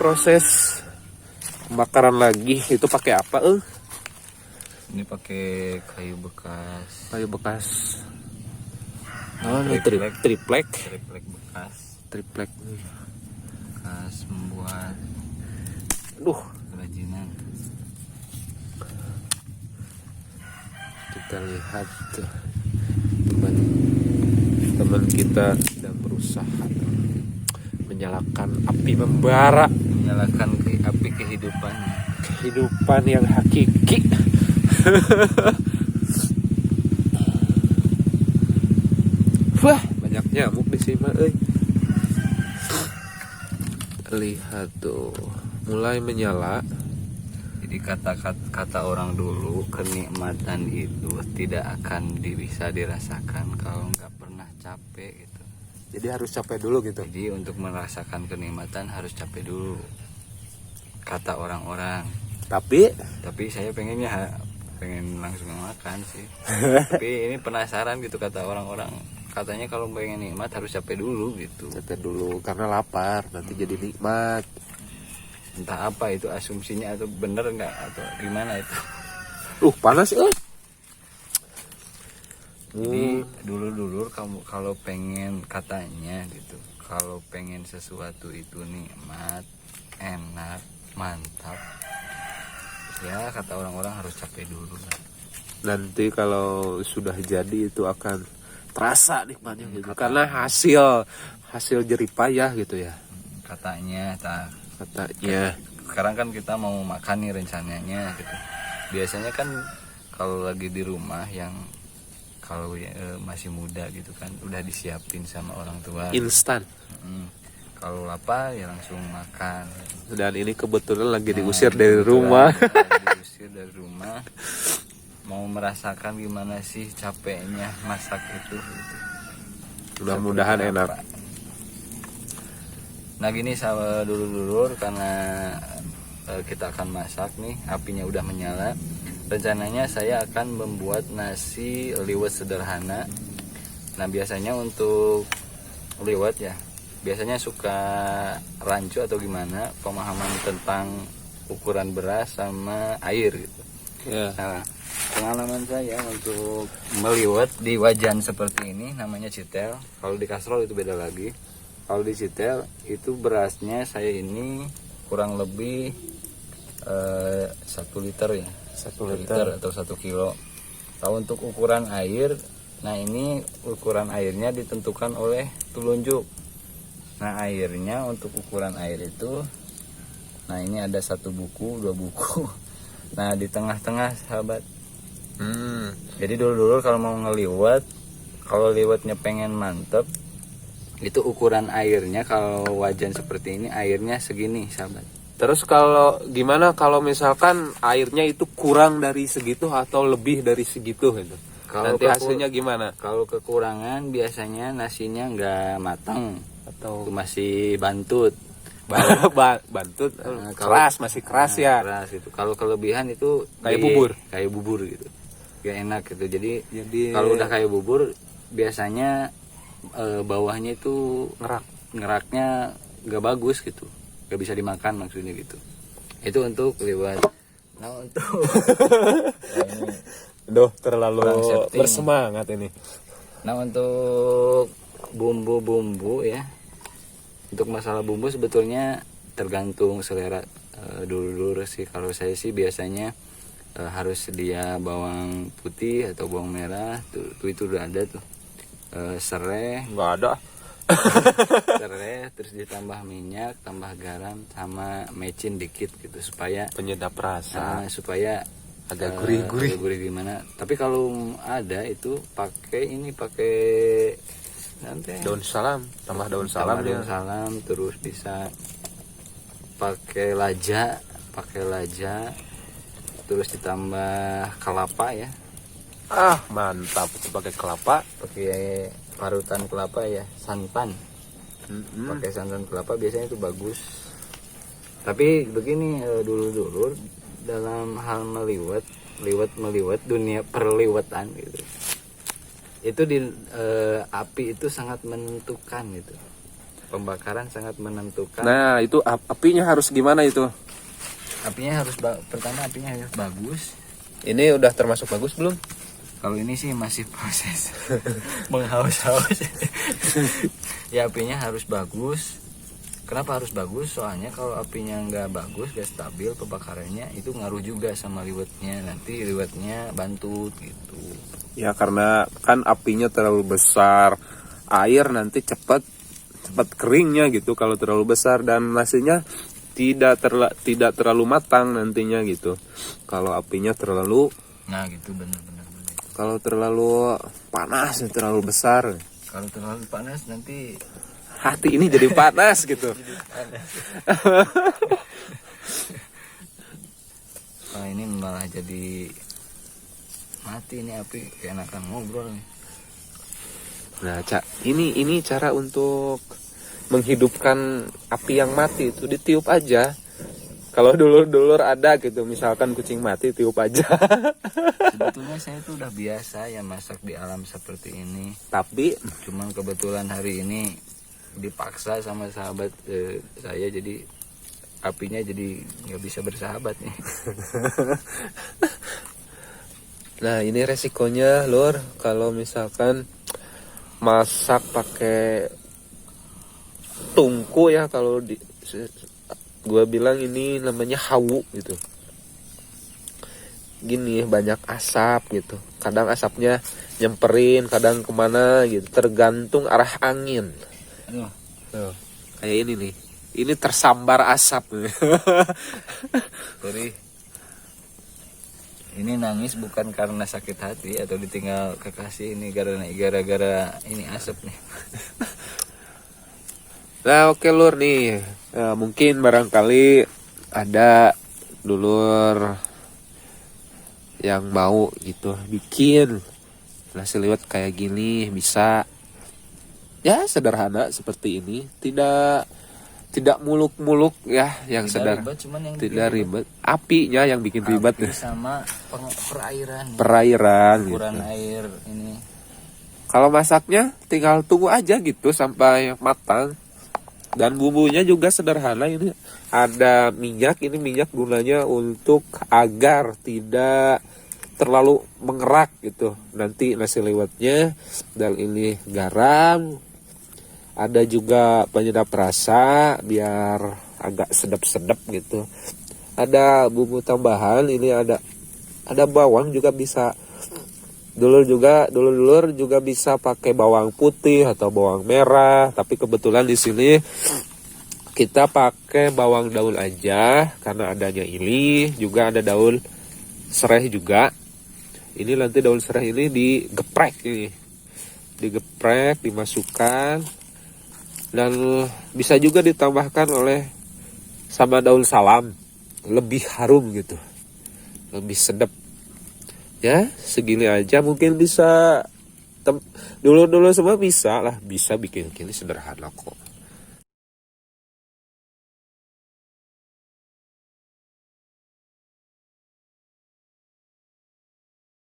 proses pembakaran lagi. Itu pakai apa? Ini pakai kayu bekas. Kayu bekas. Oh, ini triplek bekas. Triplek. Bekas membuat kerajinan. Kita lihat tuh, teman kita sedang berusaha menyalakan api membara, Menyalakan api kehidupan yang hakiki. Wah, banyak nyamuk di sini, Lihat tuh, mulai menyala. Jadi kata orang dulu, kenikmatan itu tidak akan bisa dirasakan kalau nggak pernah capek gitu. Jadi harus capek dulu gitu. Jadi untuk merasakan kenikmatan harus capek dulu, kata orang-orang. Tapi saya pengen langsung makan sih. Tapi ini penasaran gitu, kata orang-orang. Katanya kalau pengen nikmat harus capek dulu gitu. capek dulu karena lapar, nanti jadi nikmat. Entah apa itu asumsinya, atau bener nggak atau gimana itu. Panas Jadi dulu kamu kalau pengen, katanya gitu, kalau pengen sesuatu itu nikmat, enak, mantap, ya kata orang-orang harus capek dulu. Nanti kalau sudah jadi itu akan terasa nikmatnya gitu. Katanya. Karena hasil jerih payah gitu ya. Katanya. Sekarang kan kita mau makan nih rencananya gitu. Biasanya kan kalau lagi di rumah, yang kalau masih muda gitu kan udah disiapin sama orang tua. Instan. Kalau lapar ya langsung makan. Dan ini kebetulan lagi diusir dari rumah. Diusir dari rumah. Mau merasakan gimana sih capeknya masak itu. Mudah-mudahan enak. Nah gini sama dulur-dulur, karena kita akan masak nih, apinya udah menyala. Rencananya saya akan membuat nasi liwet sederhana. Nah biasanya untuk liwet ya, biasanya suka rancu atau gimana, pemahaman tentang ukuran beras sama air gitu. Nah, pengalaman saya untuk meliwet di wajan seperti ini namanya citel. Kalau di kastrol itu beda lagi. Kalau di citel itu berasnya saya ini kurang lebih 1 liter ya, 1 liter atau 1 kilo. Kalau untuk ukuran air, nah ini ukuran airnya ditentukan oleh telunjuk. Nah airnya untuk ukuran air itu, nah ini ada 1 buku, 2 buku. Nah di tengah-tengah sahabat. Jadi dulu kalau mau ngeliwet, kalau liwetnya pengen mantep, itu ukuran airnya, kalau wajan seperti ini airnya segini sahabat. Terus kalau gimana kalau misalkan airnya itu kurang dari segitu atau lebih dari segitu gitu? Nanti hasilnya gimana? Kalau kekurangan biasanya nasinya nggak matang Atau masih bantut. Bantut keras, masih keras ya. Keras itu. Kalau kelebihan itu kayak bubur gitu. Gak enak gitu. Jadi kalau udah kayak bubur biasanya bawahnya itu ngeraknya nggak bagus gitu, nggak bisa dimakan maksudnya gitu. Itu untuk liwet. Nah untuk terlalu bersemangat ini. Nah untuk bumbu-bumbu ya, untuk masalah bumbu sebetulnya tergantung selera dulu sih. Kalau saya sih biasanya harus sedia bawang putih atau bawang merah tuh itu udah ada tuh. Serai nggak ada. Serai, terus ditambah minyak, tambah garam, sama mecin dikit gitu supaya penyedap rasa, supaya agak gurih-gurih. Gurih gimana. Tapi kalau ada itu pakai nanti daun salam, tambah daun salam, terus bisa pakai laja, terus ditambah kelapa ya. Mantap, itu pakai kelapa, pakai parutan kelapa ya, santan. Pakai santan kelapa biasanya itu bagus. Tapi begini dulu dalam hal meliwet dunia perliwetan gitu, itu di api itu sangat menentukan gitu. Pembakaran sangat menentukan. Nah, itu apinya harus gimana itu? Apinya harus pertama apinya harus bagus. Ini udah termasuk bagus belum? Kalau ini sih masih proses menghaus-haus. Ya apinya harus bagus. Kenapa harus bagus? Soalnya kalau apinya nggak bagus, nggak stabil pembakarannya, itu ngaruh juga sama liwetnya. Nanti liwetnya bantut gitu. Ya karena kan apinya terlalu besar, air nanti cepat keringnya gitu kalau terlalu besar, dan nasinya tidak terlalu matang nantinya gitu. Kalau apinya terlalu, Nah gitu benar-benar. kalau terlalu panas, terlalu besar, Kalau terlalu panas nanti hati ini jadi panas gitu. Nah, ini malah jadi mati ini api, keenakan ngobrol nih. Nah, ini cara untuk menghidupkan api yang mati itu ditiup aja. Kalau dulur-dulur ada gitu, misalkan kucing mati, tiup aja. Sebetulnya saya tuh udah biasa ya masak di alam seperti ini. Tapi Cuman kebetulan hari ini dipaksa sama sahabat saya, jadi apinya jadi nggak bisa bersahabat nih. nah, ini resikonya, Lur, kalau misalkan masak pakai tungku ya, kalau gue bilang ini namanya hawu gitu. Gini, banyak asap gitu. Kadang asapnya nyemperin, kadang kemana gitu. Tergantung arah angin. Aduh, Tuh, kayak ini nih. Ini tersambar asap. sorry. Ini nangis bukan karena sakit hati atau ditinggal kekasih, ini gara-gara ini asap nih. Nah, oke Lur nih. Mungkin barangkali ada dulur yang mau gitu bikin nasi liwet kayak gini, bisa ya sederhana seperti ini, tidak muluk-muluk ya, yang Ribet, cuman yang tidak ribet, apinya yang bikin ribet api sama perairan gitu. air ini. Kalau masaknya tinggal tunggu aja gitu sampai matang. Dan bumbunya juga sederhana, ini ada minyak, ini minyak gunanya untuk agar tidak terlalu mengerak gitu nanti nasi liwetnya. Dan ini garam, ada juga penyedap rasa biar agak sedap-sedap gitu. Ada bumbu tambahan, ini ada bawang juga bisa. Dulur juga bisa pakai bawang putih atau bawang merah, tapi kebetulan di sini kita pakai bawang daun aja karena adanya ini, juga ada daun serai juga. Ini nanti daun serai ini digeprek ini. Digeprek, dimasukkan, dan bisa juga ditambahkan oleh sama daun salam, lebih harum gitu. Lebih sedap. Ya, segini aja mungkin bisa dulu semua bisa bikin gini, sederhana kok.